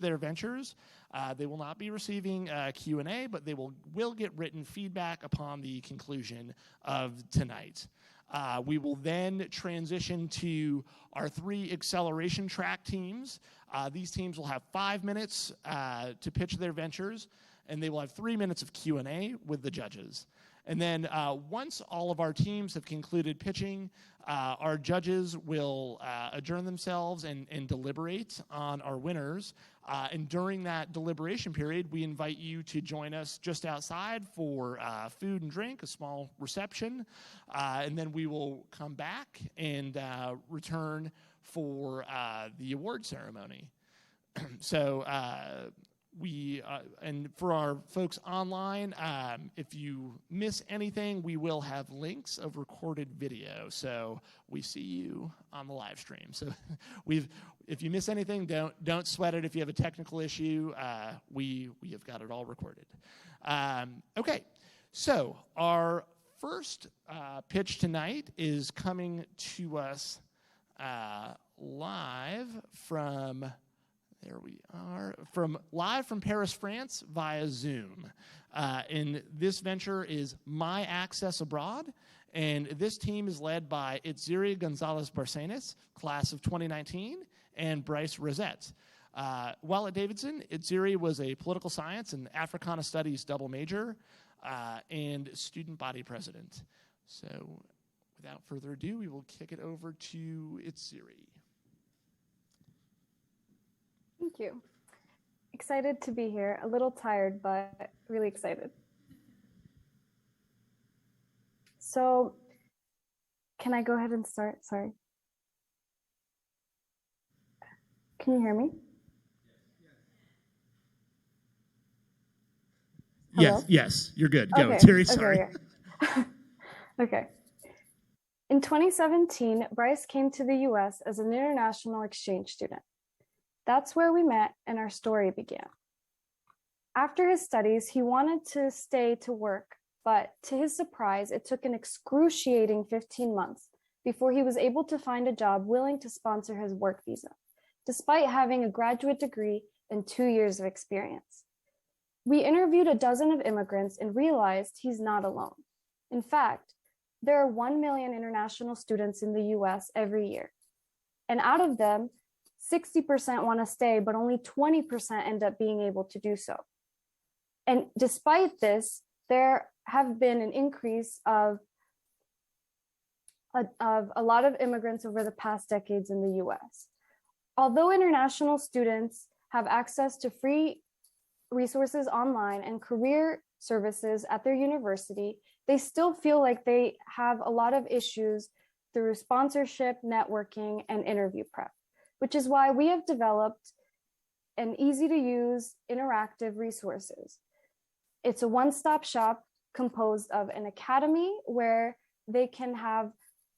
their ventures. They will not be receiving Q&A, but they will get written feedback upon the conclusion of tonight. We will then transition to our 3 acceleration track teams. These teams will have 5 minutes to pitch their ventures, and they will have 3 minutes of Q&A with the judges. And then once all of our teams have concluded pitching, our judges will adjourn themselves and deliberate on our winners. And during that deliberation period, we invite you to join us just outside for food and drink, a small reception. And then we will come back and return for the award ceremony. So and for our folks online, if you miss anything, we will have links of recorded video. So we see you on the live stream. So if you miss anything, don't sweat it. If you have a technical issue, we have got it all recorded. Okay, so our first pitch tonight is coming to us live from. There we are, live from Paris, France, via Zoom. And this venture is My Access Abroad, and this team is led by Itziri Gonzalez-Barcenas, class of 2019, and Bryce Rosette. While at Davidson, Itziri was a political science and Africana studies double major and student body president. So without further ado, we will kick it over to Itziri. Thank you. Excited to be here. A little tired, but really excited. So, can I go ahead and start? Sorry. Can you hear me? Hello? Yes, you're good. Go, okay. Terry, sorry. Okay. Okay. In 2017, Bryce came to the US as an international exchange student. That's where we met and our story began. After his studies, he wanted to stay to work, but to his surprise, it took an excruciating 15 months before he was able to find a job willing to sponsor his work visa, despite having a graduate degree and 2 years of experience. We interviewed a dozen of immigrants and realized he's not alone. In fact, there are 1 million international students in the US every year. And out of them, 60% want to stay, but only 20% end up being able to do so. And despite this, there have been an increase of a lot of immigrants over the past decades in the US. Although international students have access to free resources online and career services at their university, they still feel like they have a lot of issues through sponsorship, networking, and interview prep, which is why we have developed an easy-to-use interactive resources. It's a one-stop shop composed of an academy where they can have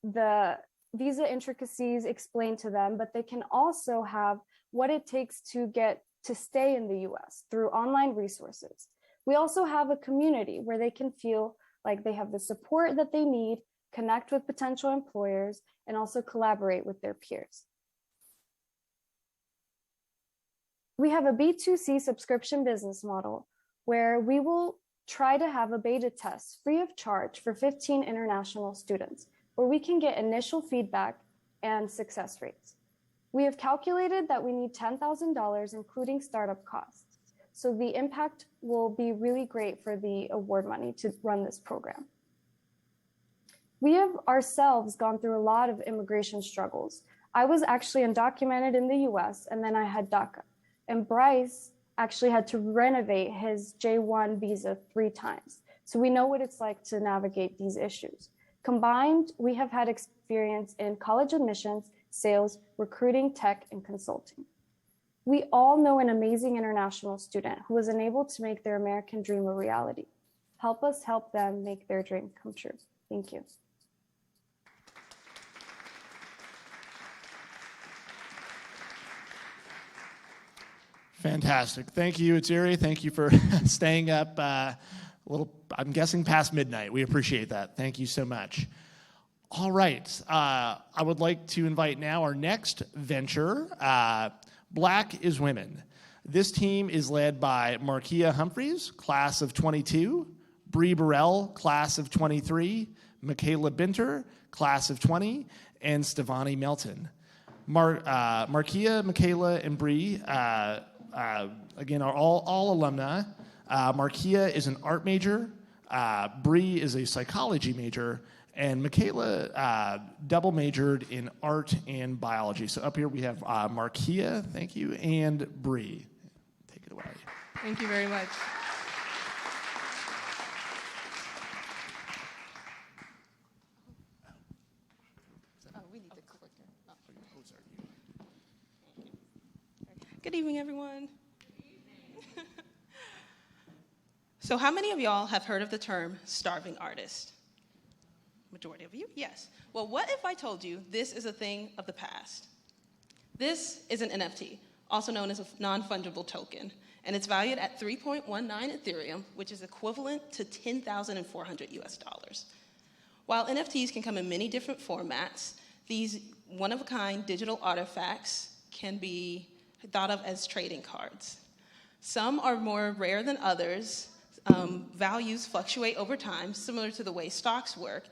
the visa intricacies explained to them, but they can also have what it takes to get to stay in the US through online resources. We also have a community where they can feel like they have the support that they need, connect with potential employers, and also collaborate with their peers. We have a B2C subscription business model where we will try to have a beta test free of charge for 15 international students, where we can get initial feedback and success rates. We have calculated that we need $10,000, including startup costs. So the impact will be really great for the award money to run this program. We have ourselves gone through a lot of immigration struggles. I was actually undocumented in the US, and then I had DACA. And Bryce actually had to renovate his J1 visa 3 times. So we know what it's like to navigate these issues. Combined, we have had experience in college admissions, sales, recruiting, tech, and consulting. We all know an amazing international student who was unable to make their American dream a reality. Help us help them make their dream come true. Thank you. Fantastic. Thank you, Itziri. Thank you for staying up I'm guessing past midnight. We appreciate that. Thank you so much. All right. I would like to invite now our next venture, Black is Women. This team is led by Markia Humphreys, class of 22, Bree Burrell, class of 23, Michaela Binter, class of 20, and Stevani Melton. Markia, Michaela, and Bree, again, are all alumni. Markia is an art major, Bree is a psychology major, and Michaela double majored in art and biology. So up here we have Markia, thank you, and Bree. Take it away. Thank you very much. Good evening, everyone. So how many of y'all have heard of the term starving artist? Majority of you, yes. Well, what if I told you this is a thing of the past? This is an NFT, also known as a non-fungible token, and it's valued at 3.19 Ethereum, which is equivalent to $10,400 US. While NFTs can come in many different formats, these one-of-a-kind digital artifacts can be thought of as trading cards. Some are more rare than others. Values fluctuate over time, similar to the way stocks work,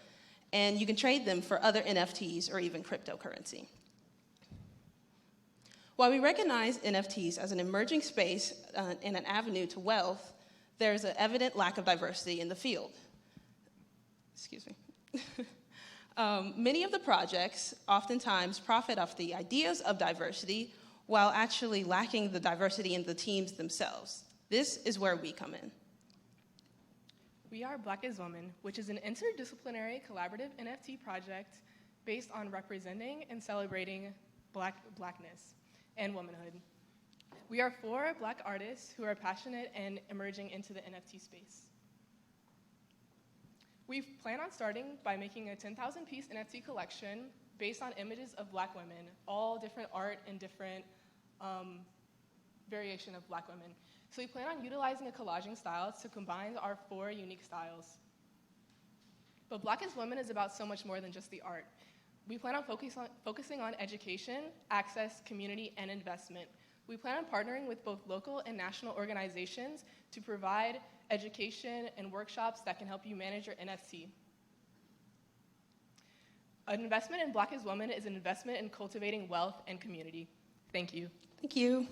and you can trade them for other NFTs or even cryptocurrency. While we recognize NFTs as an emerging space and an avenue to wealth, there's an evident lack of diversity in the field. Excuse me. Many of the projects oftentimes profit off the ideas of diversity while actually lacking the diversity in the teams themselves. This is where we come in. We are Black as Women, which is an interdisciplinary collaborative NFT project based on representing and celebrating Blackness and womanhood. We are 4 Black artists who are passionate and emerging into the NFT space. We plan on starting by making a 10,000-piece NFT collection based on images of Black women, all different art and different variation of Black women. So we plan on utilizing a collaging style to combine our 4 unique styles. But Black as Women is about so much more than just the art. We plan on focusing on education, access, community, and investment. We plan on partnering with both local and national organizations to provide education and workshops that can help you manage your NFT. An investment in Black as Women is an investment in cultivating wealth and community. Thank you. Thank you.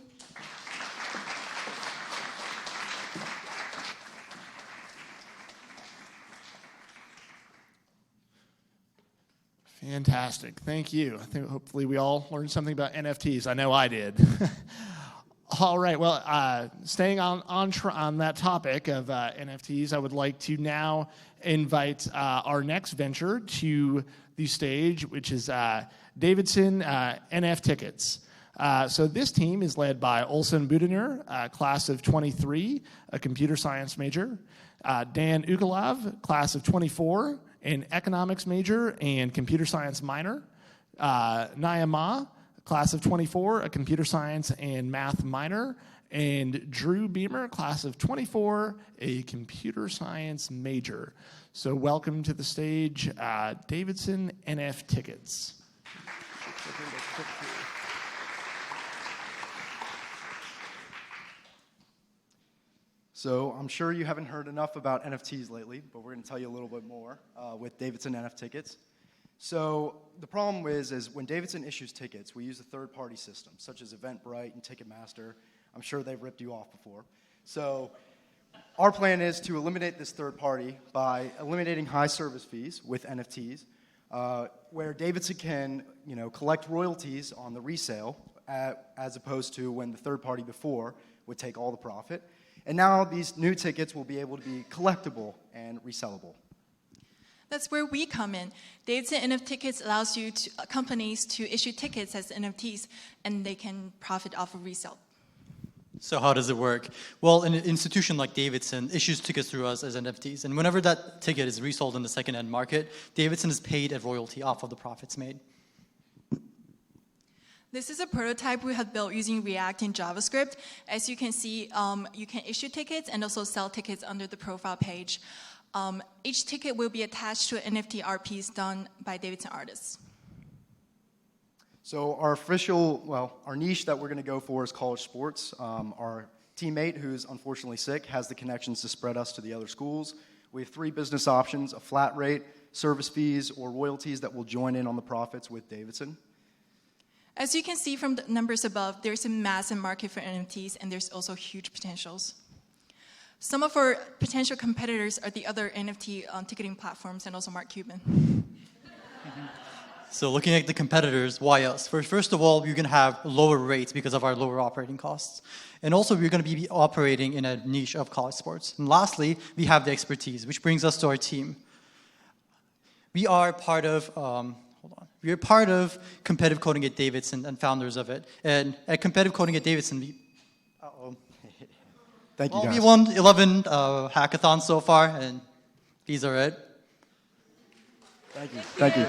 Fantastic, thank you. I think hopefully we all learned something about NFTs. I know I did. All right, well, staying on that topic of NFTs, I would like to now invite our next venture to the stage, which is Davidson NF Tickets. So this team is led by Olsen Budener, class of 23, a computer science major, Dan Ukalov, class of 24, an economics major and computer science minor, Naya Ma, class of 24, a computer science and math minor, and Drew Beamer, class of 24, a computer science major. So welcome to the stage, Davidson NF Tickets. So I'm sure you haven't heard enough about NFTs lately, but we're going to tell you a little bit more with Davidson NF Tickets. So the problem is when Davidson issues tickets, we use a third-party system, such as Eventbrite and Ticketmaster. I'm sure they've ripped you off before. So our plan is to eliminate this third party by eliminating high service fees with NFTs, where Davidson can, collect royalties on the resale, as opposed to when the third party before would take all the profit. And now these new tickets will be able to be collectible and resellable. That's where we come in. Davidson NF Tickets allows companies to issue tickets as NFTs, and they can profit off of resale. So how does it work? Well, an institution like Davidson issues tickets through us as NFTs, and whenever that ticket is resold in the second-hand market, Davidson is paid a royalty off of the profits made. This is a prototype we have built using React and JavaScript. As you can see, you can issue tickets and also sell tickets under the profile page. Each ticket will be attached to an NFT art piece done by Davidson artists. So our niche that we're going to go for is college sports. Our teammate, who's unfortunately sick, has the connections to spread us to the other schools. We have 3 business options: a flat rate, service fees, or royalties that will join in on the profits with Davidson. As you can see from the numbers above, there's a massive market for NFTs, and there's also huge potentials. Some of our potential competitors are the other NFT ticketing platforms and also Mark Cuban. So looking at the competitors, why us? First of all, you're going to have lower rates because of our lower operating costs. And also, we're going to be operating in a niche of college sports. And lastly, we have the expertise, which brings us to our team. We are part of, we are part of Competitive Coding at Davidson and founders of it. And at Competitive Coding at Davidson, Thank you, guys. We won 11 hackathons so far, and these are it. Thank you. Thank you.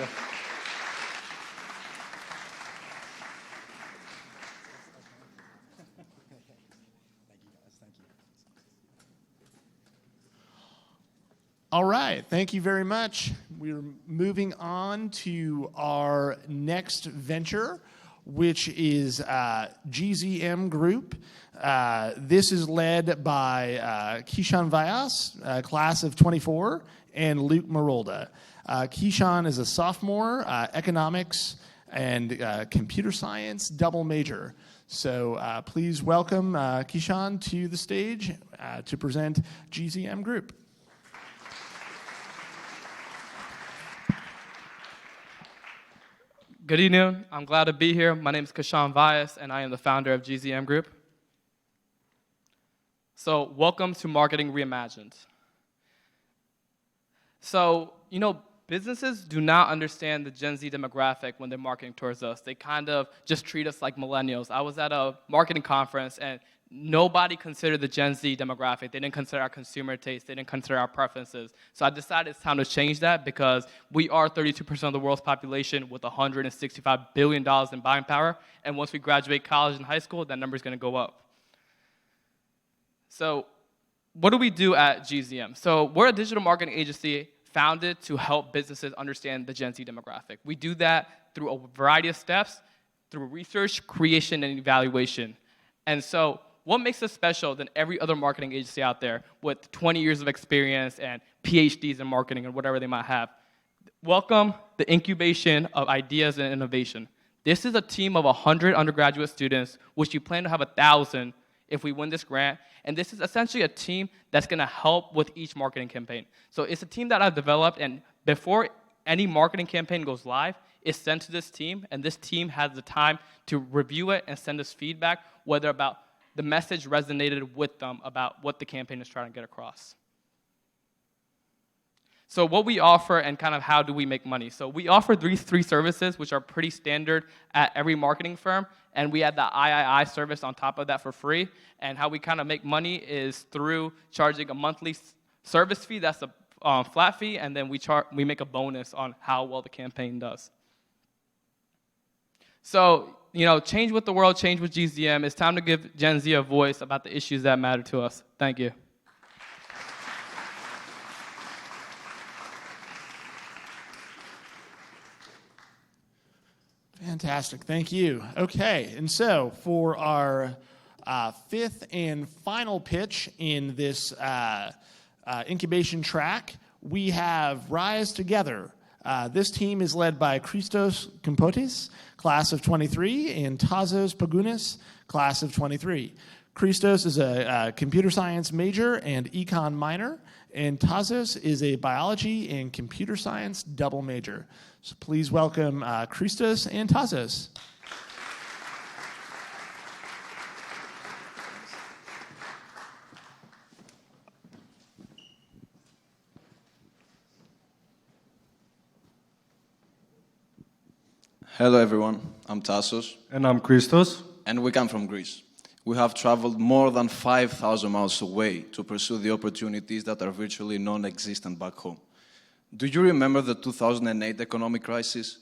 All right, thank you very much. We're moving on to our next venture, which is GZM Group. This is led by Kishan Vyas, class of 24, and Luke Marolda. Kishan is a sophomore, economics and computer science double major. So please welcome Kishan to the stage to present GZM Group. Good evening. I'm glad to be here. My name is Kishan Vyas, and I am the founder of GZM Group. So, welcome to Marketing Reimagined. So, businesses do not understand the Gen Z demographic when they're marketing towards us. They kind of just treat us like millennials. I was at a marketing conference, and nobody considered the Gen Z demographic. They didn't consider our consumer taste. They didn't consider our preferences. So I decided it's time to change that because we are 32% of the world's population with $165 billion in buying power. And once we graduate college and high school, that number is going to go up. So what do we do at GZM? So we're a digital marketing agency founded to help businesses understand the Gen Z demographic. We do that through a variety of steps, through research, creation, and evaluation. And so what makes us special than every other marketing agency out there with 20 years of experience and PhDs in marketing and whatever they might have? Welcome the incubation of ideas and innovation. This is a team of 100 undergraduate students, which we plan to have 1,000 if we win this grant. And this is essentially a team that's going to help with each marketing campaign. So it's a team that I've developed, and before any marketing campaign goes live, it's sent to this team, and this team has the time to review it and send us feedback, whether about the message resonated with them about what the campaign is trying to get across. So what we offer and kind of how do we make money? So we offer these 3 services, which are pretty standard at every marketing firm, and we add the III service on top of that for free. And how we kind of make money is through charging a monthly service fee, that's a flat fee, and then we make a bonus on how well the campaign does. So, change with the world, change with GZM. It's time to give Gen Z a voice about the issues that matter to us. Thank you. Fantastic, thank you. Okay, and so for our 5th and final pitch in this incubation track, we have Rise Together. This team is led by Christos Kompotis, class of 23, and Tazos Pagunis, class of 23. Christos is a computer science major and econ minor, and Tazos is a biology and computer science double major. So please welcome Christos and Tazos. Hello everyone, I'm Tassos. And I'm Christos. And we come from Greece. We have traveled more than 5,000 miles away to pursue the opportunities that are virtually non-existent back home. Do you remember the 2008 economic crisis?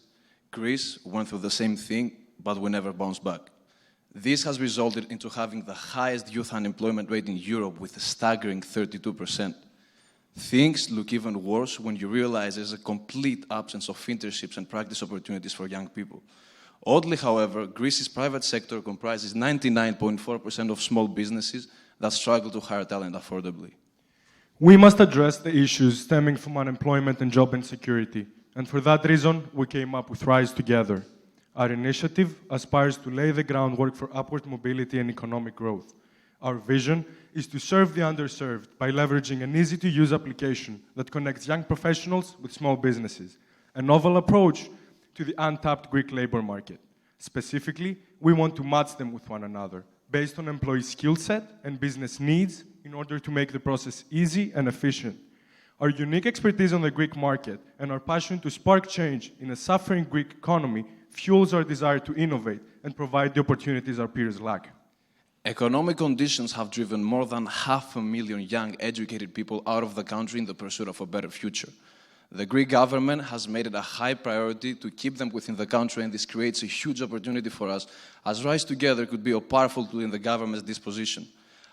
Greece went through the same thing, but we never bounced back. This has resulted into having the highest youth unemployment rate in Europe with a staggering 32%. Things look even worse when you realize there's a complete absence of internships and practice opportunities for young people. Oddly, however, Greece's private sector comprises 99.4% of small businesses that struggle to hire talent affordably. We must address the issues stemming from unemployment and job insecurity, and for that reason, we came up with Rise Together. Our initiative aspires to lay the groundwork for upward mobility and economic growth. Our vision is to serve the underserved by leveraging an easy-to-use application that connects young professionals with small businesses, a novel approach to the untapped Greek labor market. Specifically, we want to match them with one another, based on employee skill set and business needs in order to make the process easy and efficient. Our unique expertise on the Greek market and our passion to spark change in a suffering Greek economy fuels our desire to innovate and provide the opportunities our peers lack. Economic conditions have driven more than 500,000 young, educated people out of the country in the pursuit of a better future. The Greek government has made it a high priority to keep them within the country, and this creates a huge opportunity for us, as Rise Together could be a powerful tool in the government's disposition.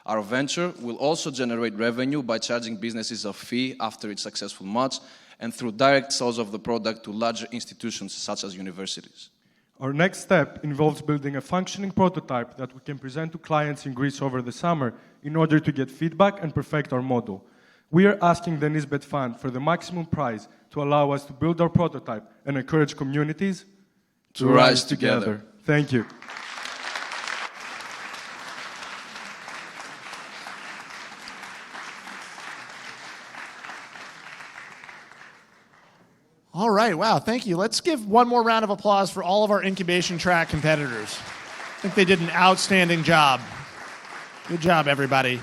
Our venture will also generate revenue by charging businesses a fee after its successful match and through direct sales of the product to larger institutions such as universities. Our next step involves building a functioning prototype that we can present to clients in Greece over the summer in order to get feedback and perfect our model. We are asking the Nisbet Fund for the maximum prize to allow us to build our prototype and encourage communities to rise together. Thank you. All right, wow, thank you. Let's give one more round of applause for all of our incubation track competitors. I think they did an outstanding job. Good job, everybody.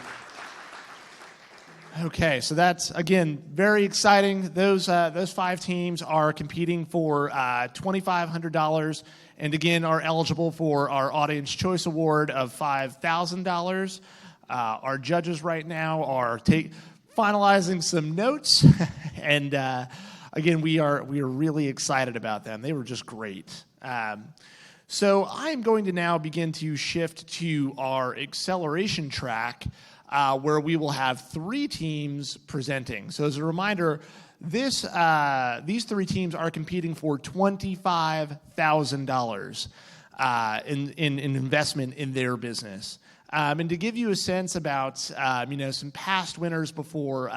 Okay, so that's, again, very exciting. Those 5 teams are competing for $2,500 and, again, are eligible for our Audience Choice Award of $5,000. Our judges right now are finalizing some notes, and again, we are really excited about them. They were just great. So I'm going to now begin to shift to our acceleration track, where we will have 3 teams presenting. So as a reminder, these 3 teams are competing for $25,000 in investment in their business. And to give you a sense about some past winners before,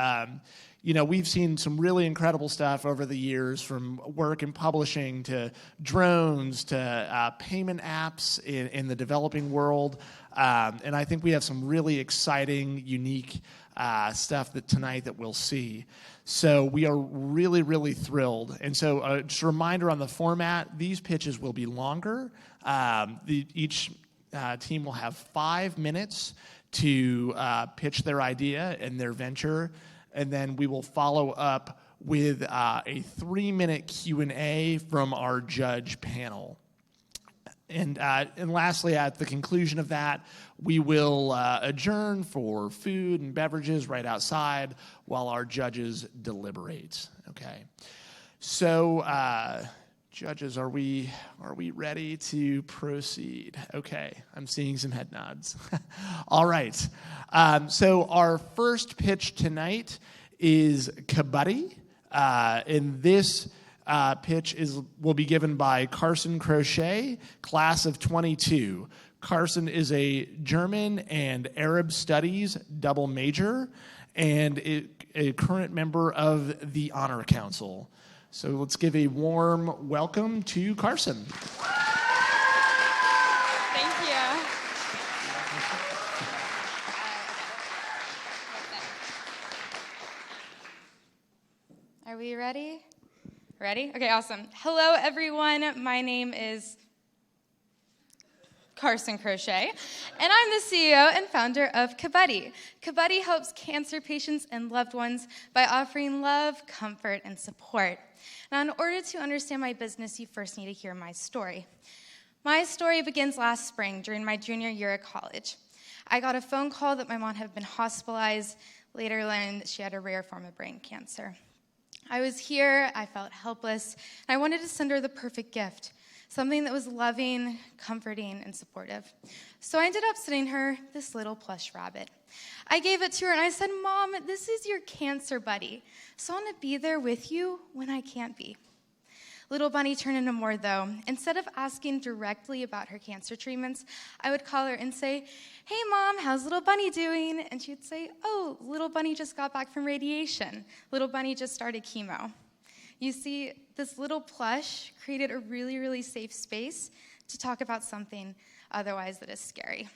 we've seen some really incredible stuff over the years, from work in publishing to drones to payment apps in the developing world. And I think we have some really exciting, unique stuff tonight that we'll see. So we are really, really thrilled. And so just a reminder on the format, these pitches will be longer. Each team will have 5 minutes to pitch their idea and their venture. And then we will follow up with a 3-minute Q&A from our judge panel. And lastly, at the conclusion of that, we will adjourn for food and beverages right outside while our judges deliberate. Okay. So, judges, are we ready to proceed? Okay, I'm seeing some head nods. All right. So our first pitch tonight is Kabaddi. And this pitch will be given by Carson Crochet, class of 22. Carson is a German and Arab studies double major and a current member of the Honor Council. So let's give a warm welcome to Carson. Thank you. Are we ready? Ready? Okay, awesome. Hello, everyone. My name is Carson Crochet, and I'm the CEO and founder of Kabaddi. Kabaddi helps cancer patients and loved ones by offering love, comfort, and support. Now, in order to understand my business, you first need to hear my story. My story begins last spring during my junior year at college. I got a phone call that my mom had been hospitalized, later learned that she had a rare form of brain cancer. I was here, I felt helpless, and I wanted to send her the perfect gift, something that was loving, comforting, and supportive. So I ended up sending her this little plush rabbit. I gave it to her and I said, "Mom, this is your cancer buddy, so I want to be there with you when I can't be." Little Bunny turned into more, though. Instead of asking directly about her cancer treatments, I would call her and say, "Hey, Mom, how's Little Bunny doing?" And she would say, "Oh, Little Bunny just got back from radiation. Little Bunny just started chemo." You see, this little plush created a really, really safe space to talk about something otherwise that is scary.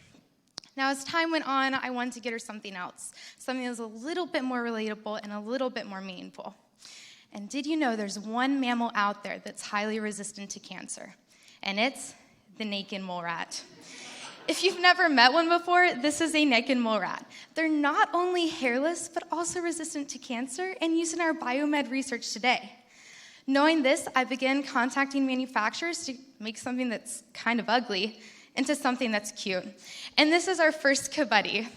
Now, as time went on, I wanted to get her something else, something that was a little bit more relatable and a little bit more meaningful. And did you know there's one mammal out there that's highly resistant to cancer? And it's the naked mole rat. If you've never met one before, this is a naked mole rat. They're not only hairless, but also resistant to cancer and used in our biomed research today. Knowing this, I began contacting manufacturers to make something that's kind of ugly into something that's cute. And this is our first Kabuddy.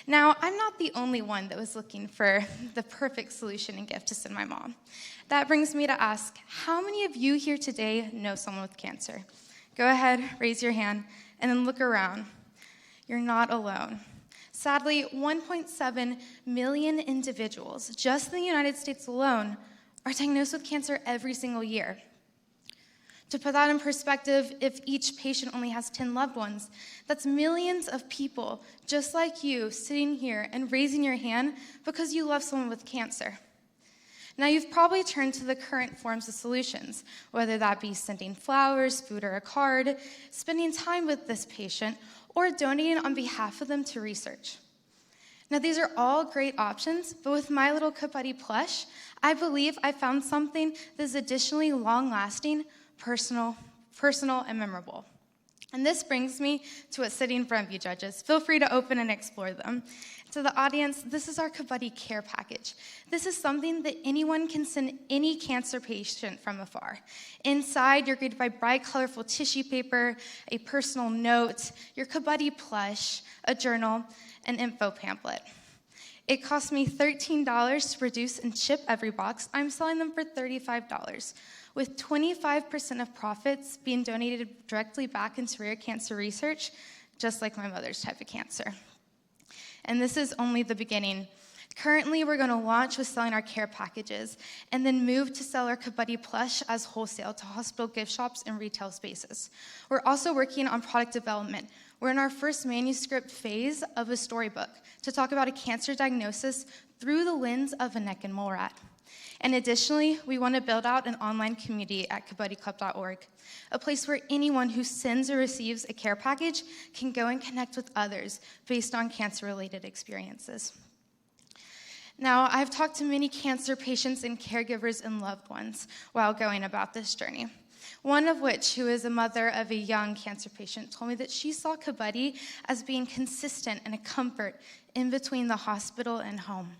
Now, I'm not the only one that was looking for the perfect solution and gift to send my mom. That brings me to ask, how many of you here today know someone with cancer? Go ahead, raise your hand, and then look around. You're not alone. Sadly, 1.7 million individuals, just in the United States alone, are diagnosed with cancer every single year. To put that in perspective, if each patient only has 10 loved ones, that's millions of people just like you sitting here and raising your hand because you love someone with cancer. Now, you've probably turned to the current forms of solutions, whether that be sending flowers, food, or a card, spending time with this patient, or donating on behalf of them to research. Now, these are all great options, but with My Little Kabuddy plush, I believe I found something that's additionally long-lasting, personal, and memorable. And this brings me to what's sitting in front of you, judges. Feel free to open and explore them. To the audience, this is our Kabuddy Care Package. This is something that anyone can send any cancer patient from afar. Inside, you're greeted by bright, colorful tissue paper, a personal note, your Kabuddy plush, a journal, an info pamphlet. It cost me $13 to produce and ship every box. I'm selling them for $35, with 25% of profits being donated directly back into rare cancer research, just like my mother's type of cancer. And this is only the beginning. Currently, we're going to launch with selling our care packages and then move to sell our Kabuddy plush as wholesale to hospital gift shops and retail spaces. We're also working on product development. We're in our first manuscript phase of a storybook to talk about a cancer diagnosis through the lens of a naked mole rat. And additionally, we want to build out an online community at kabuddyclub.org, a place where anyone who sends or receives a care package can go and connect with others based on cancer-related experiences. Now, I've talked to many cancer patients and caregivers and loved ones while going about this journey. One of which, who is a mother of a young cancer patient, told me that she saw Kabuddy as being consistent and a comfort in between the hospital and home.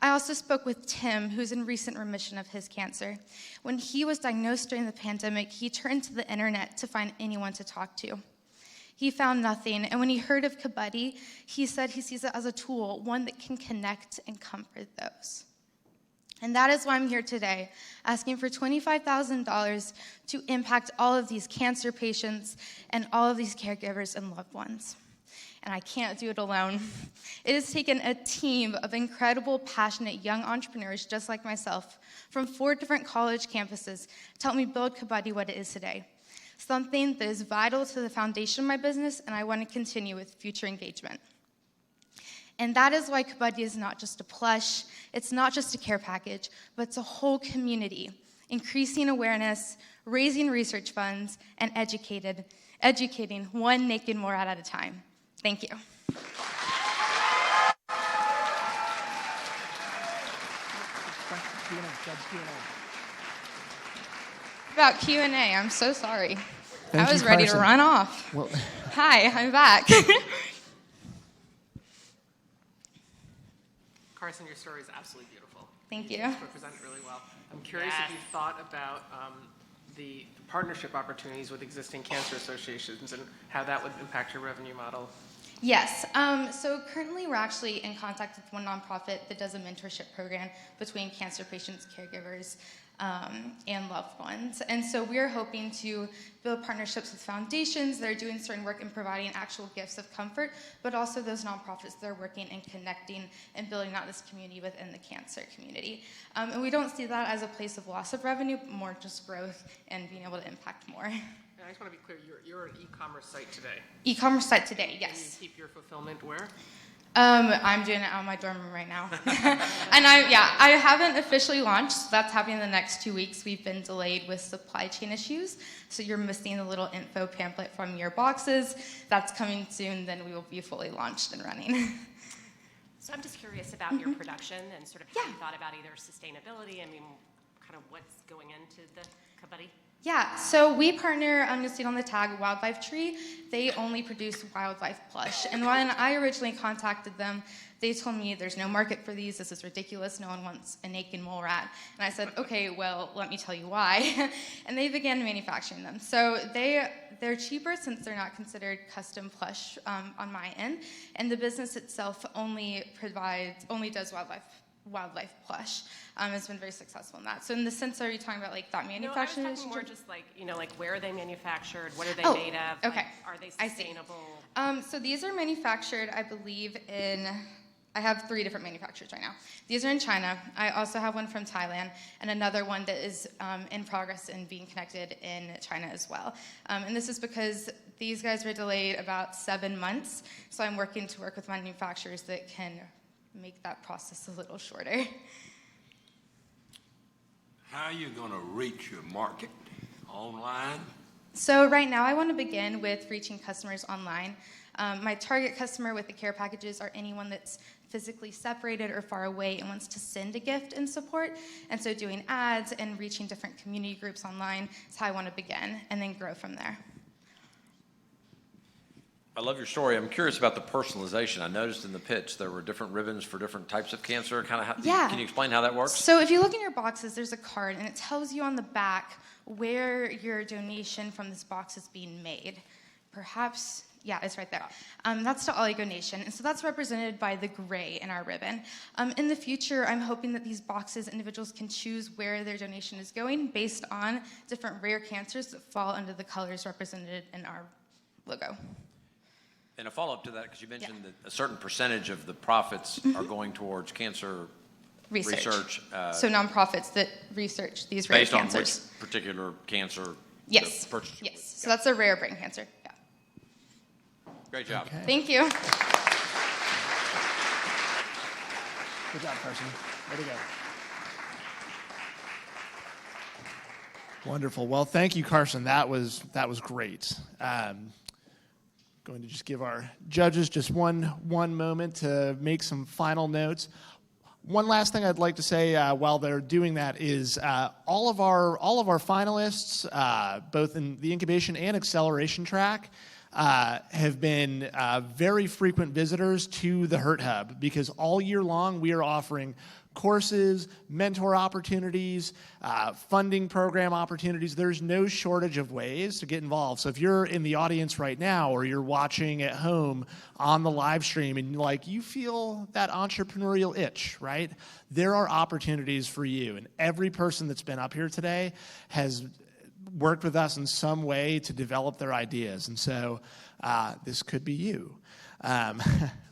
I also spoke with Tim, who's in recent remission of his cancer. When he was diagnosed during the pandemic, he turned to the internet to find anyone to talk to. He found nothing, and when he heard of Kabuddy, he said he sees it as a tool, one that can connect and comfort those. And that is why I'm here today, asking for $25,000 to impact all of these cancer patients and all of these caregivers and loved ones. And I can't do it alone. It has taken a team of incredible, passionate young entrepreneurs just like myself from 4 different college campuses to help me build Kabuddy what it is today. Something that is vital to the foundation of my business, and I want to continue with future engagement. And that is why Kabuddy is not just a plush, it's not just a care package, but it's a whole community, increasing awareness, raising research funds, and educating one naked mole rat at a time. Thank you. About Q&A, I'm so sorry. I was ready to run off. Well, hi, I'm back. Carson, your story is absolutely beautiful. Thank you. You represent it really well. I'm curious if you've thought about the partnership opportunities with existing cancer associations and how that would impact your revenue model. Yes. So currently we're actually in contact with one nonprofit that does a mentorship program between cancer patients, caregivers, and loved ones. And so we're hoping to build partnerships with foundations that are doing certain work in providing actual gifts of comfort, but also those nonprofits that are working and connecting and building out this community within the cancer community. And we don't see that as a place of loss of revenue, but more just growth and being able to impact more. And I just want to be clear, you're an e-commerce site today. E-commerce site today, yes. And you keep your fulfillment where? I'm doing it out of my dorm room right now. And I haven't officially launched, so that's happening in the next 2 weeks. We've been delayed with supply chain issues, so you're missing the little info pamphlet from your boxes. That's coming soon, then we will be fully launched and running. So I'm just curious about your production and sort of how you thought about either sustainability, I mean, kind of what's going into the Kabaddi? Yeah, so we partner, you'll see it on the tag, Wildlife Tree. They only produce wildlife plush. And when I originally contacted them, they told me there's no market for these, this is ridiculous, no one wants a naked mole rat. And I said, okay, well, let me tell you why. And they began manufacturing them. So they're cheaper since they're not considered custom plush on my end. And the business itself only does wildlife plush. Has been very successful in that. So in the sense, are you talking about like that manufacturing? No, I was talking more just like, like where are they manufactured? What are they made of? Okay. Like, are they sustainable? So these are manufactured, I believe, I have 3 different manufacturers right now. These are in China. I also have one from Thailand and another one that is in progress and being connected in China as well. And this is because these guys were delayed about 7 months. So I'm working to work with manufacturers that can make that process a little shorter. How are you going to reach your market? Online? So right now I want to begin with reaching customers online. My target customer with the care packages are anyone that's physically separated or far away and wants to send a gift in support. And so doing ads and reaching different community groups online is how I want to begin and then grow from there. I love your story. I'm curious about the personalization. I noticed in the pitch there were different ribbons for different types of cancer. Can you explain how that works? So if you look in your boxes, there's a card, and it tells you on the back where your donation from this box is being made. Perhaps, yeah, it's right there. That's to Oligo Nation, and so that's represented by the gray in our ribbon. In the future, I'm hoping that these boxes, individuals can choose where their donation is going based on different rare cancers that fall under the colors represented in our logo. And a follow-up to that, because you mentioned that a certain percentage of the profits are going towards cancer research. So nonprofits that research these rare cancers. Based on which particular cancer yes. the purchase. Yes, so that's a rare brain cancer. Yeah. Great job. Okay. Thank you. Good job, Carson. Way to go. Wonderful. Well, thank you, Carson. That was great. Going to just give our judges just one moment to make some final notes. One last thing I'd like to say while they're doing that is all of our finalists, both in the incubation and acceleration track, have been very frequent visitors to the Hurt Hub because all year long we are offering courses, mentor opportunities, funding program opportunities. There's no shortage of ways to get involved. So if you're in the audience right now or you're watching at home on the live stream and you feel that entrepreneurial itch, right? There are opportunities for you. And every person that's been up here today has worked with us in some way to develop their ideas. And so this could be you.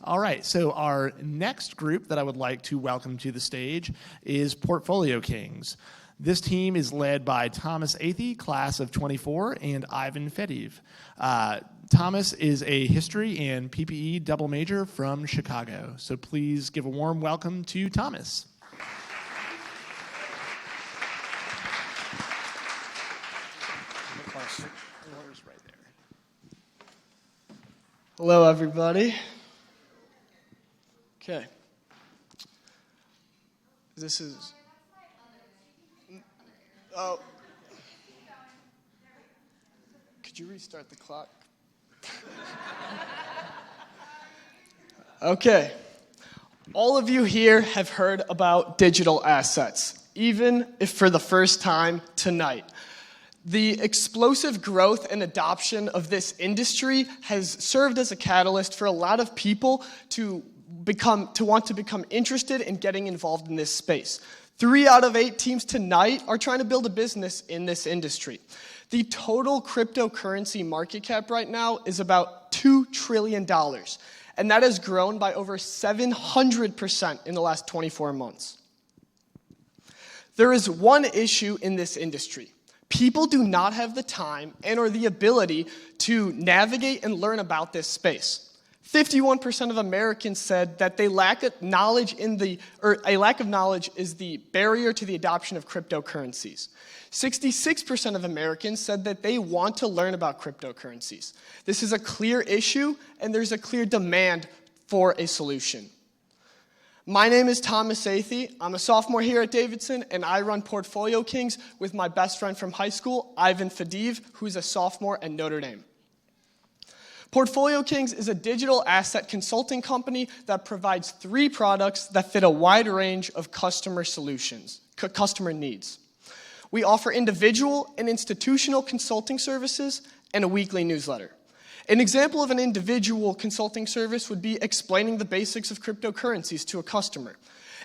All right, so our next group that I would like to welcome to the stage is Portfolio Kings. This team is led by Thomas Athey, class of 24, and Ivan Fediv. Thomas is a history and PPE double major from Chicago. So please give a warm welcome to Thomas. Hello, everybody. Okay. This is... Oh. Could you restart the clock? Okay. All of you here have heard about digital assets, even if for the first time tonight. The explosive growth and adoption of this industry has served as a catalyst for a lot of people to want to become interested in getting involved in this space. 3 out of 8 teams tonight are trying to build a business in this industry. The total cryptocurrency market cap right now is about $2 trillion, and that has grown by over 700% in the last 24 months. There is one issue in this industry. People do not have the time and or the ability to navigate and learn about this space. 51% of Americans said that a lack of knowledge is the barrier to the adoption of cryptocurrencies. 66% of Americans said that they want to learn about cryptocurrencies. This is a clear issue, and there's a clear demand for a solution. My name is Thomas Athey. I'm a sophomore here at Davidson, and I run Portfolio Kings with my best friend from high school, Ivan Fadiv, who's a sophomore at Notre Dame. Portfolio Kings is a digital asset consulting company that provides 3 products that fit a wide range of customer needs. We offer individual and institutional consulting services and a weekly newsletter. An example of an individual consulting service would be explaining the basics of cryptocurrencies to a customer.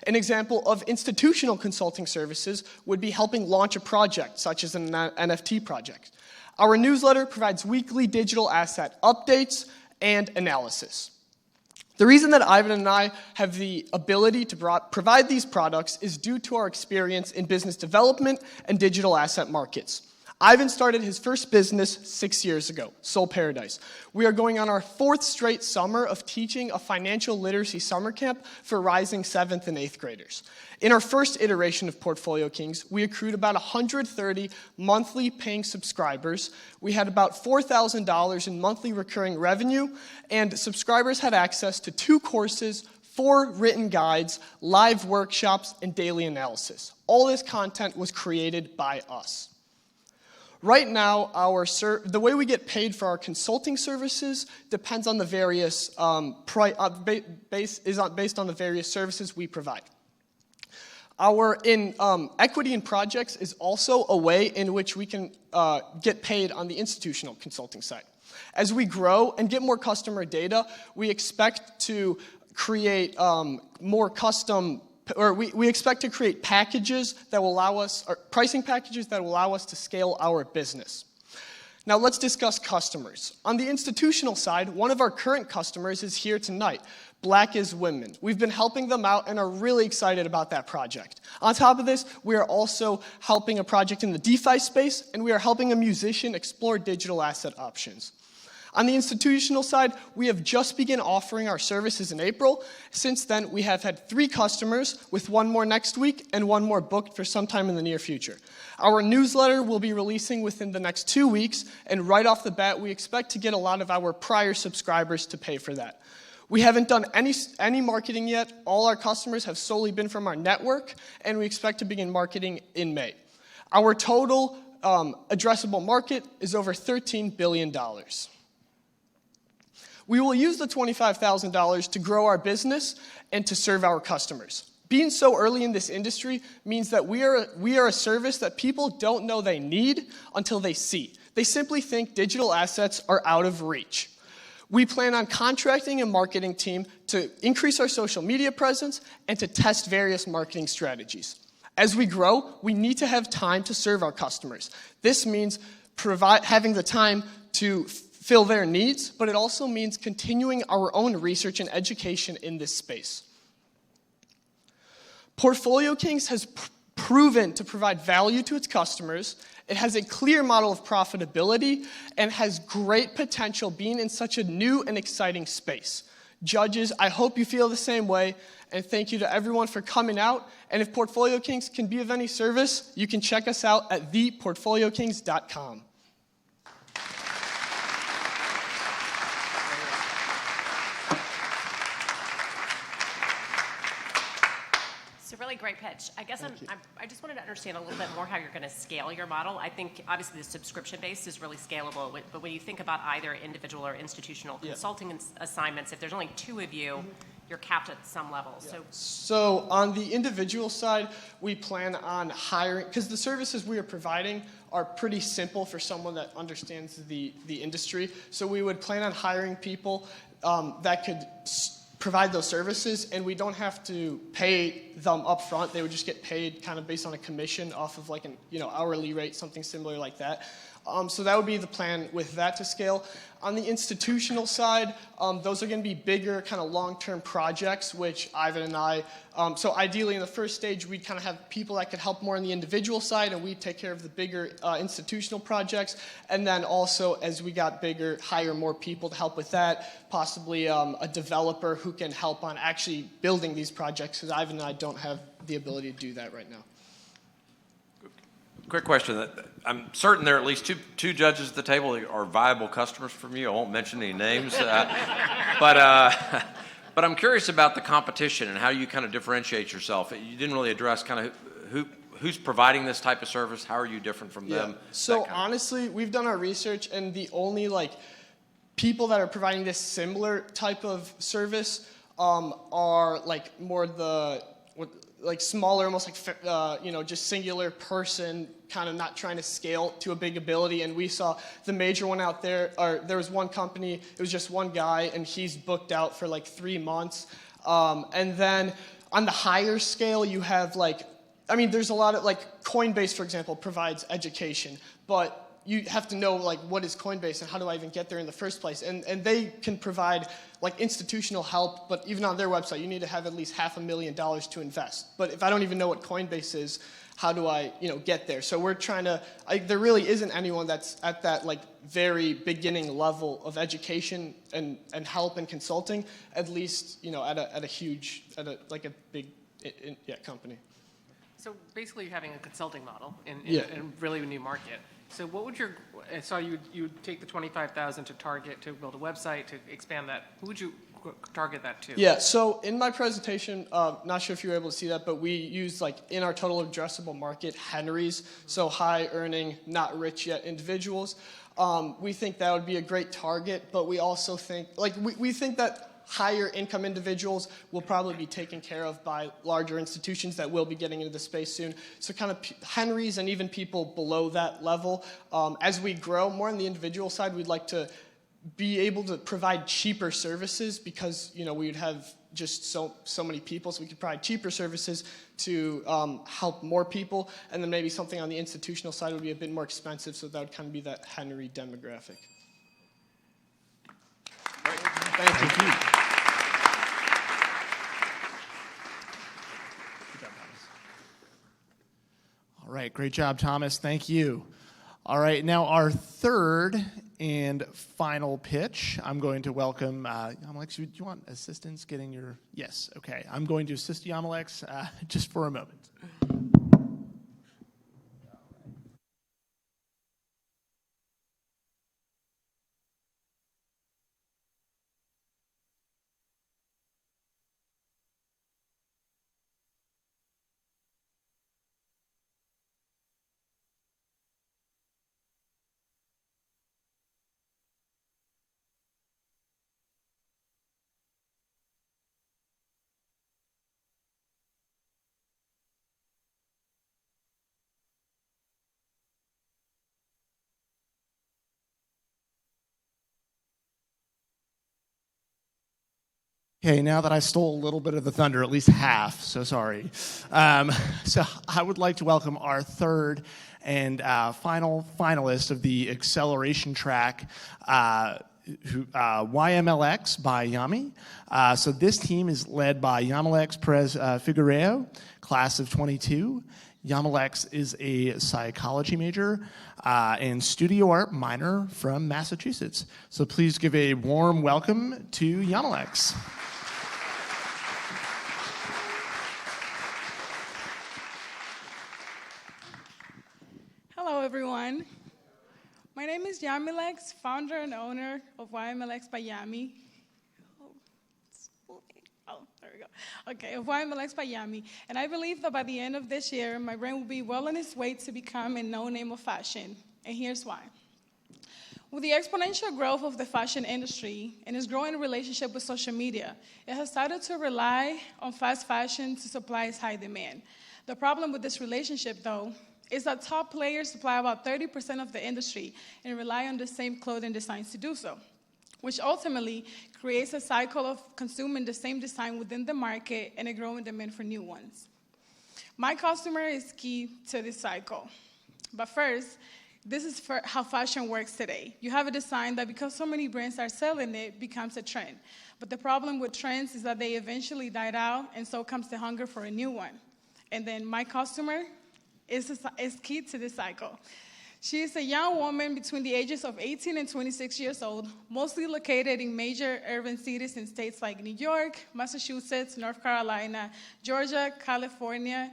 An example of institutional consulting services would be helping launch a project, such as an NFT project. Our newsletter provides weekly digital asset updates and analysis. The reason that Ivan and I have the ability to provide these products is due to our experience in business development and digital asset markets. Ivan started his first business 6 years ago, Soul Paradise. We are going on our 4th straight summer of teaching a financial literacy summer camp for rising 7th and 8th graders. In our first iteration of Portfolio Kings, we accrued about 130 monthly paying subscribers. We had about $4,000 in monthly recurring revenue, and subscribers had access to 2 courses, 4 written guides, live workshops, and daily analysis. All this content was created by us. Right now, the way we get paid for our consulting services depends on the various based on the various services we provide. Equity in projects is also a way in which we can get paid on the institutional consulting side. As we grow and get more customer data, we expect to create we expect to create packages that will allow us, or pricing packages that will allow us to scale our business. Now let's discuss customers. On the institutional side, one of our current customers is here tonight, Black is Women. We've been helping them out and are really excited about that project. On top of this, we are also helping a project in the DeFi space, and we are helping a musician explore digital asset options. On the institutional side, we have just begun offering our services in April. Since then, we have had 3 customers, with 1 more next week and 1 more booked for sometime in the near future. Our newsletter will be releasing within the next 2 weeks, and right off the bat, we expect to get a lot of our prior subscribers to pay for that. We haven't done any marketing yet. All our customers have solely been from our network, and we expect to begin marketing in May. Our total addressable market is over $13 billion. We will use the $25,000 to grow our business and to serve our customers. Being so early in this industry means that we are a service that people don't know they need until they see. They simply think digital assets are out of reach. We plan on contracting a marketing team to increase our social media presence and to test various marketing strategies. As we grow, we need to have time to serve our customers. This means having the time to fill their needs, but it also means continuing our own research and education in this space. Portfolio Kings has proven to provide value to its customers. It has a clear model of profitability and has great potential being in such a new and exciting space. Judges, I hope you feel the same way, and thank you to everyone for coming out. And if Portfolio Kings can be of any service, you can check us out at theportfoliokings.com. Really great pitch. I guess I just wanted to understand a little bit more how you're going to scale your model. I think obviously the subscription base is really scalable, but when you think about either individual or institutional consulting assignments, if there's only 2 of you, you're capped at some level. So on the individual side, we plan on hiring, because the services we are providing are pretty simple for someone that understands the industry. So we would plan on hiring people that could provide those services, and we don't have to pay them up front. They would just get paid kind of based on a commission off of like an hourly rate, something similar like that. So that would be the plan with that to scale. On the institutional side, those are going to be bigger kind of long-term projects, which Ivan and I, so ideally in the first stage, we'd kind of have people that could help more on the individual side, and we'd take care of the bigger institutional projects. And then also, as we got bigger, hire more people to help with that, possibly a developer who can help on actually building these projects, because Ivan and I don't have the ability to do that right now. Quick question. I'm certain there are at least two judges at the table that are viable customers from you. I won't mention any names. But I'm curious about the competition and how you kind of differentiate yourself. You didn't really address kind of who's providing this type of service. How are you different from them? So honestly, we've done our research, and the only people that are providing this similar type of service are more smaller, almost just singular person, kind of not trying to scale to a big ability. And we saw the major one out there, there was one company, it was just one guy, and he's booked out for 3 months. And then on the higher scale, you have there's a lot of Coinbase, for example, provides education, but you have to know what is Coinbase and how do I even get there in the first place. And they can provide institutional help, but even on their website, you need to have at least $500,000 to invest. But if I don't even know what Coinbase is, how do I get there? So we're trying to, there really isn't anyone that's at that very beginning level of education and help and consulting, at least at a big company. So basically you're having a consulting model in really a new market. So what would I saw you'd take the 25,000 to target to build a website to expand that. Who would you target that to? Yeah, so in my presentation, not sure if you were able to see that, but we used in our total addressable market, Henrys, so high earning, not rich yet individuals. We think that would be a great target, but we also think, we think that higher income individuals will probably be taken care of by larger institutions that will be getting into the space soon. So kind of Henrys and even people below that level. As we grow more on the individual side, we'd like to be able to provide cheaper services because we would have just so many people, so we could provide cheaper services to help more people. And then maybe something on the institutional side would be a bit more expensive, so that would kind of be that Henry demographic. Great. Thank you. All right, great job, Thomas. Thank you. All right, now our third and final pitch. I'm going to welcome Yamalex. Do you want assistance getting your? Yes. Okay. I'm going to assist Yamalex just for a moment. Okay, now that I stole a little bit of the thunder, at least half, so sorry. So I would like to welcome our third and final finalist of the acceleration track, YMLX by Yami. So this team is led by Yamalex Perez Figueiredo, class of 22. Yamalex is a psychology major and studio art minor from Massachusetts. So please give a warm welcome to Yamalex. Hello, everyone. My name is Yamilex, founder and owner of YMLX by Yami. There we go. Okay, of YMLX by Yami. And I believe that by the end of this year, my brand will be well on its way to become a known name of fashion. And here's why. With the exponential growth of the fashion industry and its growing relationship with social media, it has started to rely on fast fashion to supply its high demand. The problem with this relationship, though, is that top players supply about 30% of the industry and rely on the same clothing designs to do so. which ultimately creates a cycle of consuming the same design within the market and a growing demand for new ones. My customer is key to this cycle. But first, this is how fashion works today. You have a design that, because so many brands are selling it, becomes a trend. But the problem with trends is that they eventually died out, and so comes the hunger for a new one. And then my customer is key to this cycle. She is a young woman between the ages of 18 and 26 years old, mostly located in major urban cities in states like New York, Massachusetts, North Carolina, Georgia, California.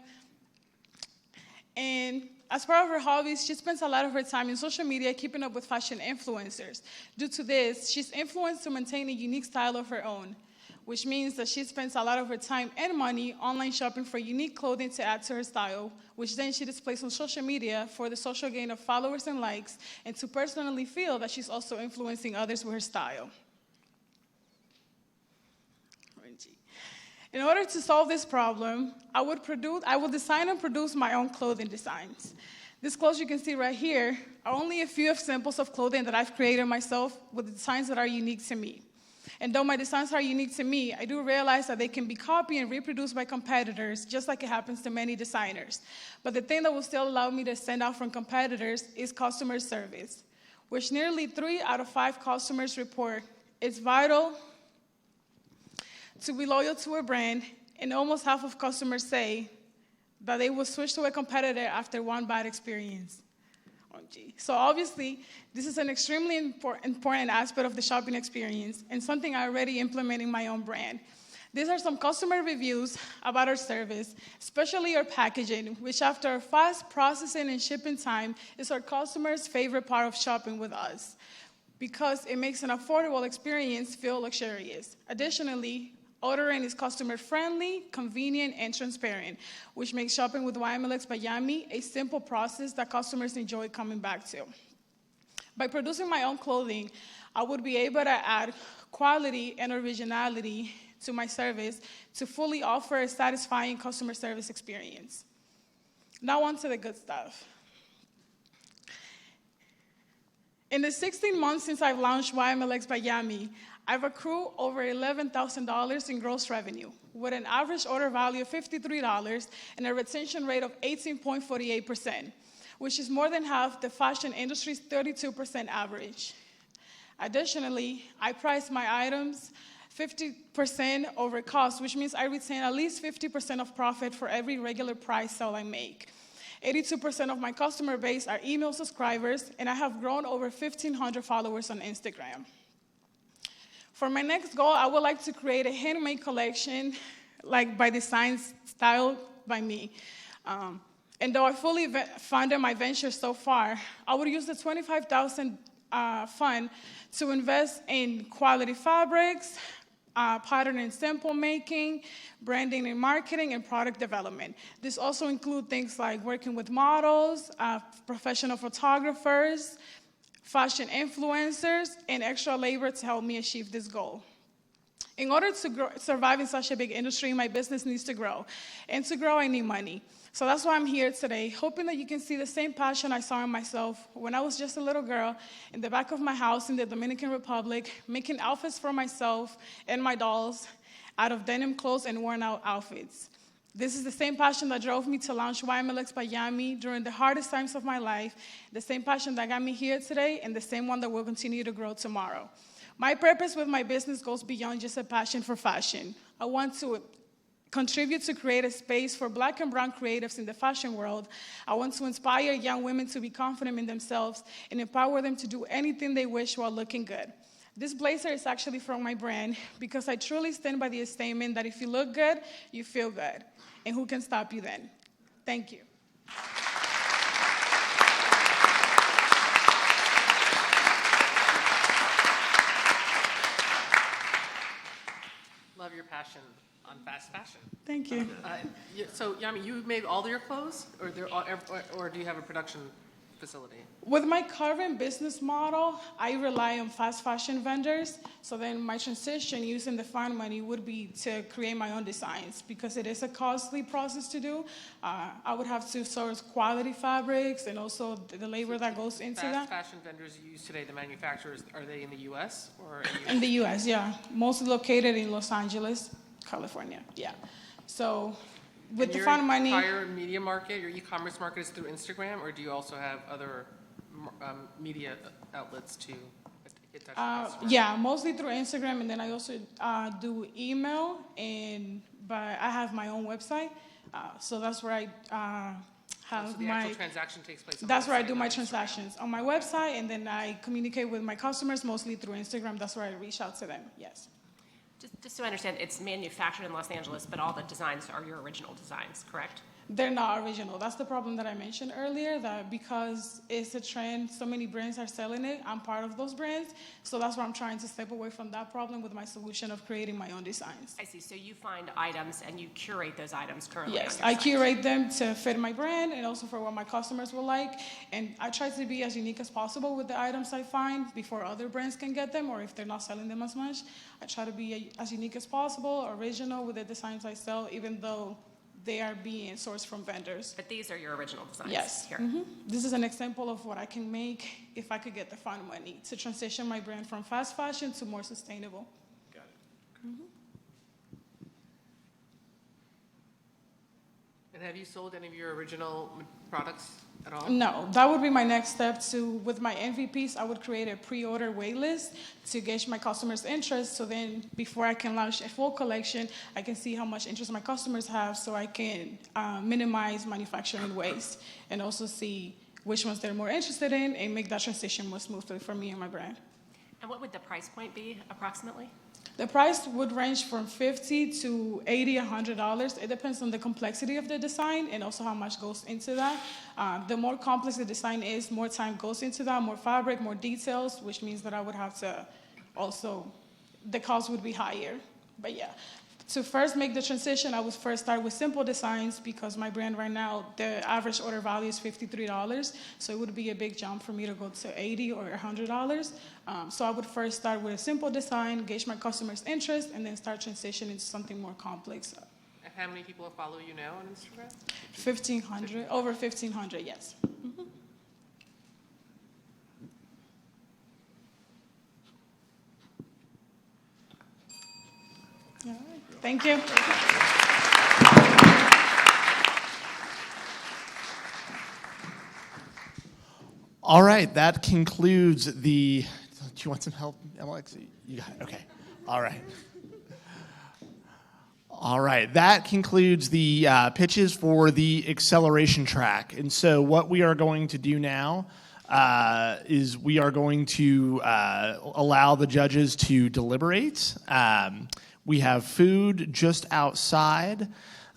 And as part of her hobbies, she spends a lot of her time in social media keeping up with fashion influencers. Due to this, she's influenced to maintain a unique style of her own, which means that she spends a lot of her time and money online shopping for unique clothing to add to her style, which then she displays on social media for the social gain of followers and likes, and to personally feel that she's also influencing others with her style. In order to solve this problem, I would design and produce my own clothing designs. These clothes you can see right here are only a few samples of clothing that I've created myself with designs that are unique to me. And though my designs are unique to me, I do realize that they can be copied and reproduced by competitors, just like it happens to many designers. But the thing that will still allow me to stand out from competitors is customer service, which nearly 3 out of 5 customers report it's vital to be loyal to a brand, and almost half of customers say that they will switch to a competitor after one bad experience. So obviously, this is an extremely important aspect of the shopping experience and something I already implement in my own brand. These are some customer reviews about our service, especially our packaging, which after a fast processing and shipping time is our customers' favorite part of shopping with us because it makes an affordable experience feel luxurious. Additionally, ordering is customer-friendly, convenient, and transparent, which makes shopping with YMLX by Yami a simple process that customers enjoy coming back to. By producing my own clothing, I would be able to add quality and originality to my service to fully offer a satisfying customer service experience. Now on to the good stuff. In the 16 months since I've launched YMLX by Yami, I've accrued over $11,000 in gross revenue, with an average order value of $53 and a retention rate of 18.48%, which is more than half the fashion industry's 32% average. Additionally, I price my items 50% over cost, which means I retain at least 50% of profit for every regular price sale I make. 82% of my customer base are email subscribers, and I have grown over 1,500 followers on Instagram. For my next goal, I would like to create a handmade collection, like by design, styled by me. And though I fully funded my venture so far, I would use the $25,000 fund to invest in quality fabrics, pattern and sample making, branding and marketing, and product development. This also includes things like working with models, professional photographers, fashion influencers, and extra labor to help me achieve this goal. In order to survive in such a big industry, my business needs to grow. And to grow, I need money. So that's why I'm here today, hoping that you can see the same passion I saw in myself when I was just a little girl in the back of my house in the Dominican Republic, making outfits for myself and my dolls out of denim clothes and worn-out outfits. This is the same passion that drove me to launch YMLX by Yami during the hardest times of my life, the same passion that got me here today, and the same one that will continue to grow tomorrow. My purpose with my business goes beyond just a passion for fashion. I want to contribute to create a space for Black and brown creatives in the fashion world. I want to inspire young women to be confident in themselves and empower them to do anything they wish while looking good. This blazer is actually from my brand because I truly stand by the statement that if you look good, you feel good. And who can stop you then? Thank you. Love your passion on fast fashion. Thank you. So, Yami, you made all your clothes, or do you have a production facility? With my current business model, I rely on fast fashion vendors. So then my transition using the fund money would be to create my own designs because it is a costly process to do. I would have to source quality fabrics and also the labor that goes into that. Fast fashion vendors you use today, the manufacturers, are they in the U.S. or In the U.S., yeah. Mostly located in Los Angeles, California, yeah. So with the fund money. Your entire media market, your e-commerce market is through Instagram, or do you also have other media outlets to get touch with customers? Yeah, mostly through Instagram, and then I also do email, but I have my own website, so that's where I have so the actual transaction takes place on That's the where I website, do my not Instagram. transactions on my website, and then I communicate with my customers mostly through Instagram. That's where I reach out to them. Yes. Just so I understand, it's manufactured in Los Angeles, but all the designs are your original designs, correct? They're not original. That's the problem that I mentioned earlier, that because it's a trend, so many brands are selling it, I'm part of those brands. So that's why I'm trying to step away from that problem with my solution of creating my own designs. I see. So you find items and you curate those items currently Yes, on your I site. curate them to fit my brand and also for what my customers will like. And I try to be as unique as possible with the items I find before other brands can get them, or if they're not selling them as much. I try to be as unique as possible, original with the designs I sell, even though they are being sourced from vendors. But these are your original designs Yes. here. This is an example of what I can make if I could get the fund money to transition my brand from fast fashion to more sustainable. Got it. And have you sold any of your original products at all? No, that would be my next step. With my MVPs, I would create a pre-order wait list to gauge my customers' interest. So then before I can launch a full collection, I can see how much interest my customers have so I can minimize manufacturing waste and also see which ones they're more interested in and make that transition more smoothly for me and my brand. And what would the price point be approximately? The price would range from $50 to $80, $100. It depends on the complexity of the design and also how much goes into that. The more complex the design is, more time goes into that, more fabric, more details, which means that I would have to also, the cost would be higher. But yeah, to first make the transition, I would first start with simple designs because my brand right now, the average order value is $53. So it would be a big jump for me to go to $80 or $100. So I would first start with a simple design, gauge my customers' interest, and then start transitioning to something more complex. And how many people follow you now on Instagram? 1,500, over 1,500, yes. All right. Thank you. All right, that concludes the. Do you want some help, Alex? You got it. Okay. All right. All right, that concludes the pitches for the acceleration track. And so what we are going to do now is we are going to allow the judges to deliberate. We have food just outside,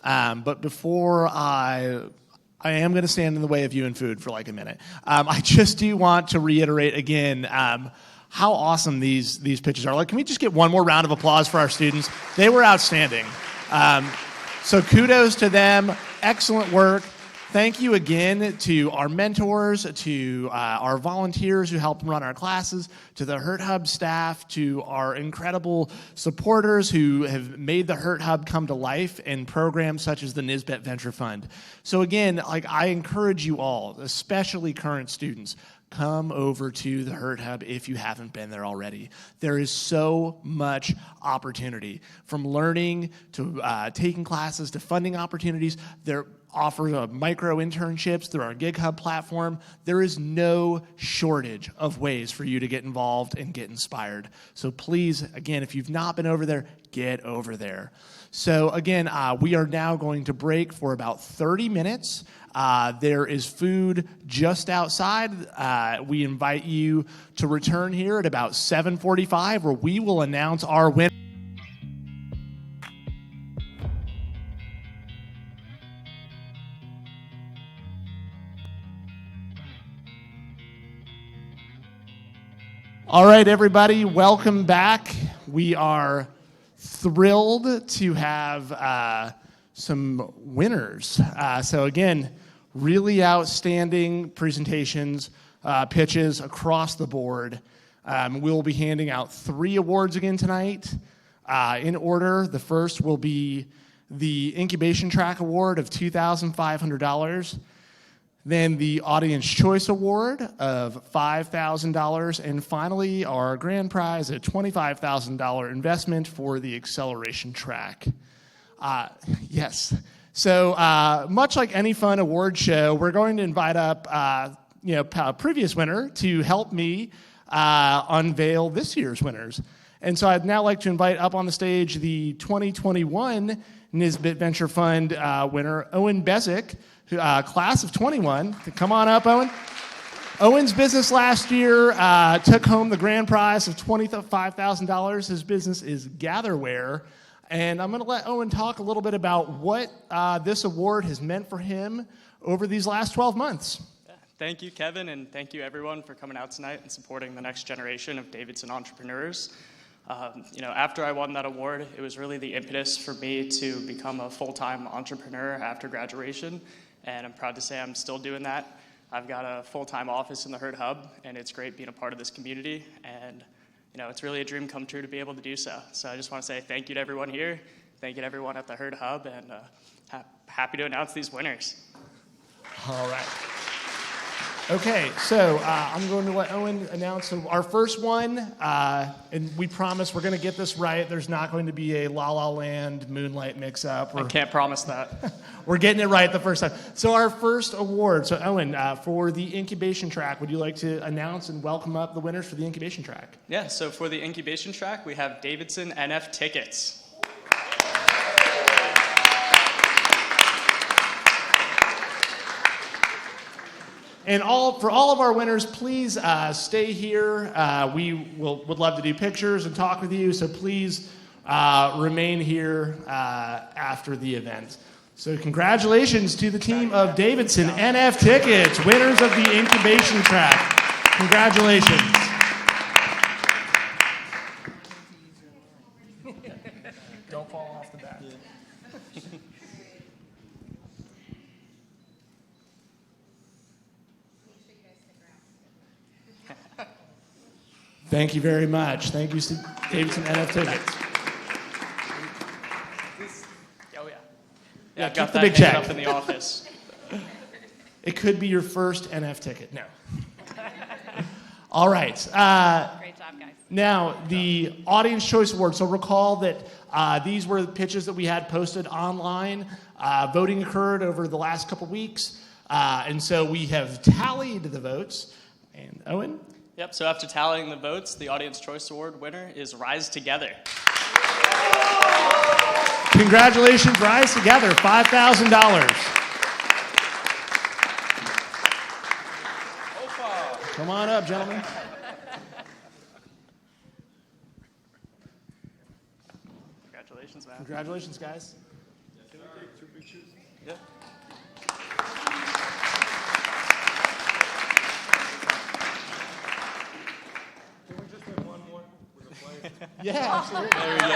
but before I am going to stand in the way of you and food for like a minute. I just do want to reiterate again how awesome these pitches are. Like, can we just get one more round of applause for our students? They were outstanding. So kudos to them. Excellent work. Thank you again to our mentors, to our volunteers who helped run our classes, to the Hurt Hub staff, to our incredible supporters who have made the Hurt Hub come to life in programs such as the Nisbet Venture Fund. So again, like, I encourage you all, especially current students, come over to the Hurt Hub if you haven't been there already. There is so much opportunity, from learning to taking classes to funding opportunities. There offers micro internships through our Gig Hub platform. There is no shortage of ways for you to get involved and get inspired. So please, again, if you've not been over there, get over there. So again, we are now going to break for about 30 minutes. There is food just outside. We invite you to return here at about 7:45, where we will announce our winner. All right, everybody, welcome back. We are thrilled to have some winners. So again, really outstanding presentations, pitches across the board. We'll be handing out 3 awards again tonight. In order, the first will be the Incubation Track Award of $2,500. Then the Audience Choice Award of $5,000. And finally, our grand prize, a $25,000 investment for the Acceleration Track. Yes. So much like any fun award show, we're going to invite up a previous winner to help me unveil this year's winners. And so I'd now like to invite up on the stage the 2021 Nisbet Venture Fund winner, Owen Bezic, class of 21. Come on up, Owen. Owen's business last year took home the grand prize of $25,000. His business is Gatherware. And I'm going to let Owen talk a little bit about what this award has meant for him over these last 12 months. Thank you, Kevin, and thank you, everyone, for coming out tonight and supporting the next generation of Davidson entrepreneurs. After I won that award, it was really the impetus for me to become a full-time entrepreneur after graduation, and I'm proud to say I'm still doing that. I've got a full-time office in the Herd Hub, and it's great being a part of this community, and it's really a dream come true to be able to do so. So I just want to say thank you to everyone here, thank you to everyone at the Herd Hub, and happy to announce these winners. All right. Okay, so I'm going to let Owen announce our first one, and we promise we're going to get this right. There's not going to be a La La Land Moonlight mix-up. I can't promise that. We're getting it right the first time. So our first award, so Owen, for the Incubation Track, would you like to announce and welcome up the winners for the Incubation Track? Yeah, so for the Incubation Track, we have Davidson NF tickets. And for all of our winners, please stay here. We would love to do pictures and talk with you, so please remain here after the event. So congratulations to the team of Davidson NF Tickets, winners of the Incubation Track. Congratulations. Don't fall off the back. Thank you very much. Thank you, Davidson NF Tickets. Oh, yeah. Yeah, I've got keep the that big hanging check. up in the office. It could be your first NF ticket. No. All right. Great job, guys. Now, the Audience Choice Award. So recall that these were the pitches that we had posted online. Voting occurred over the last couple weeks. And so we have tallied the votes. And Owen? Yep, so after tallying the votes, the Audience Choice Award winner is Rise Together. Congratulations, Rise Together, $5,000. Come on up, gentlemen. Congratulations, man. Congratulations, guys. Can I take 2 pictures? Yep. Can we just have one more with a plate? Yeah, absolutely. There we go.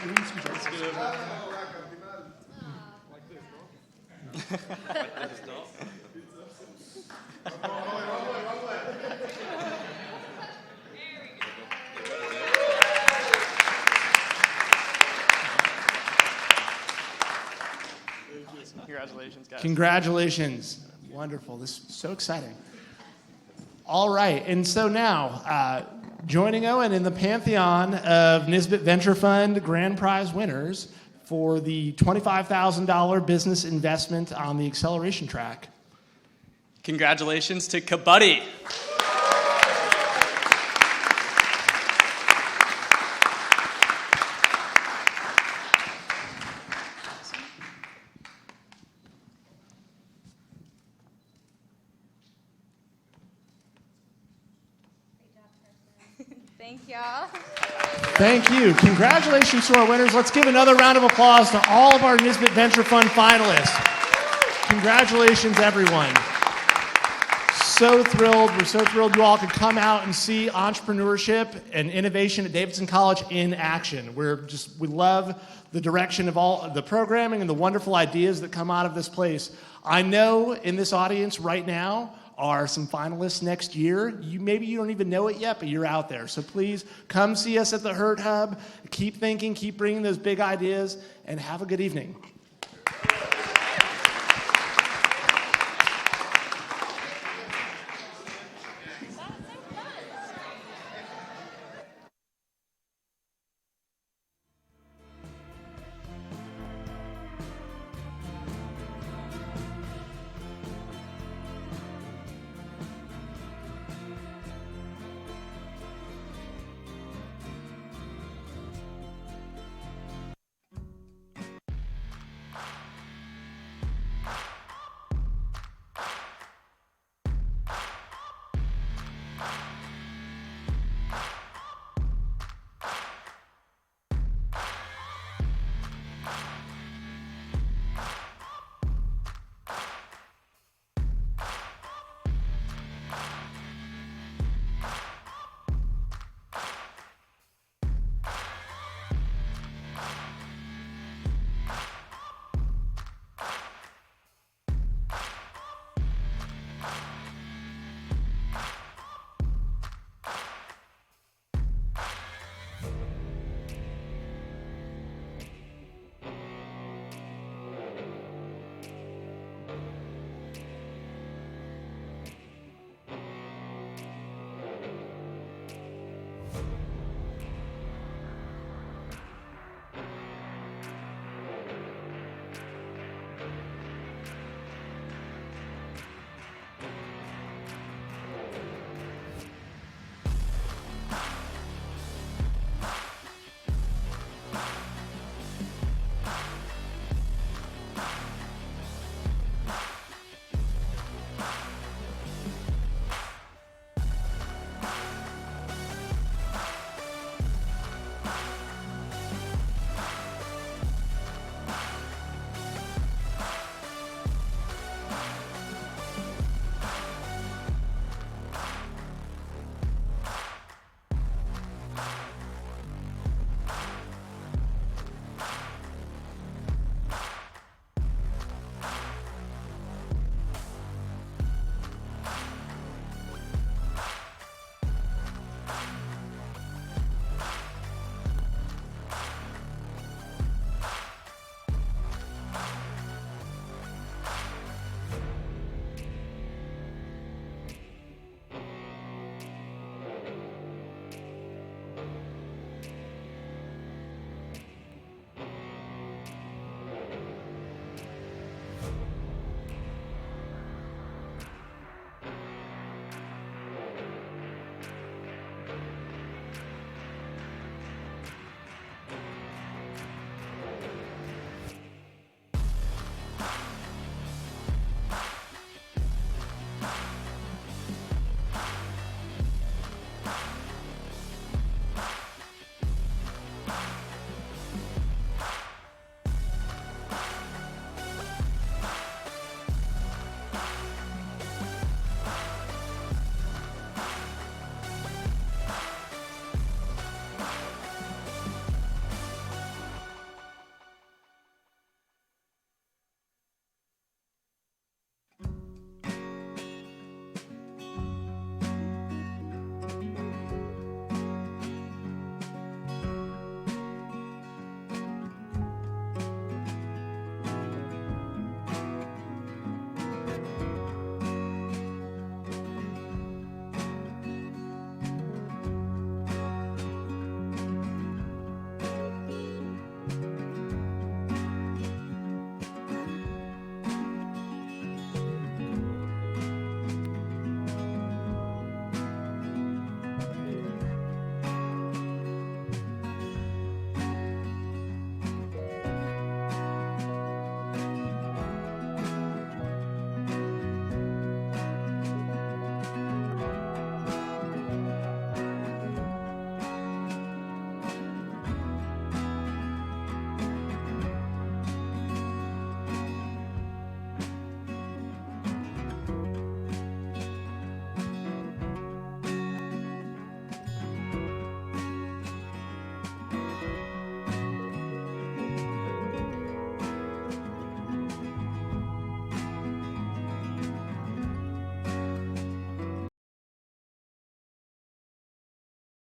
Let's get over. Congratulations, guys. Congratulations. Wonderful. This is so exciting. All right. And so now, joining Owen in the pantheon of Nisbet Venture Fund grand prize winners for the $25,000 business investment on the Acceleration Track. Congratulations to Kabuddy. Thank y'all. Thank you. Congratulations to our winners. Let's give another round of applause to all of our Nisbet Venture Fund finalists. Congratulations, everyone. so thrilled. We're so thrilled you all could come out and see entrepreneurship and innovation at Davidson College in action. We love the direction of all the programming and the wonderful ideas that come out of this place. I know in this audience right now are some finalists next year. Maybe you don't even know it yet, but you're out there. So please come see us at the Hurt Hub. Keep thinking, keep bringing those big ideas, and have a good evening.